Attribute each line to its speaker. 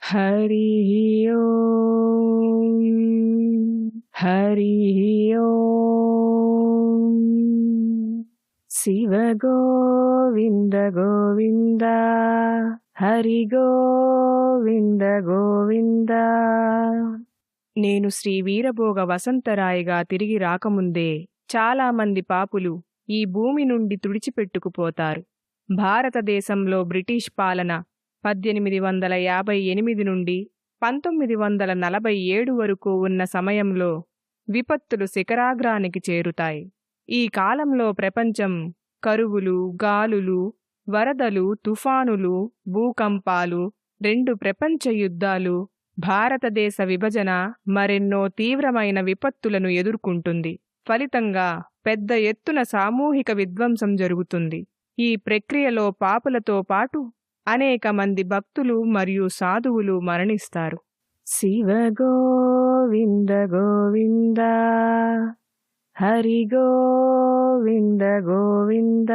Speaker 1: हरिः ओम् हरिः ओम् शिव गोविन्द गोविन्द हरि గోవింద గోవింద. నేను శ్రీ వీరభోగ వసంతరాయగా తిరిగి రాకముందే చాలామంది పాపులు ఈ భూమి నుండి తుడిచిపెట్టుకుపోతారు. భారతదేశంలో బ్రిటిష్ పాలన 1858 నుండి 1947 వరకు ఉన్న సమయంలో విపత్తులు శిఖరాగ్రానికి చేరుతాయి. ఈ కాలంలో ప్రపంచం కరువులు, గాలులు, వరదలు, తుఫానులు, భూకంపాలు, 2 ప్రపంచ యుద్ధాలు, భారతదేశ విభజన, మరెన్నో తీవ్రమైన విపత్తులను ఎదుర్కొంటుంది. ఫలితంగా పెద్ద ఎత్తున సామూహిక విధ్వంసం జరుగుతుంది. ఈ ప్రక్రియలో పాపులతో పాటు అనేక మంది భక్తులు మరియు సాధువులు మరణిస్తారు. శివ గోవింద గోవింద హరి గోవింద గోవింద.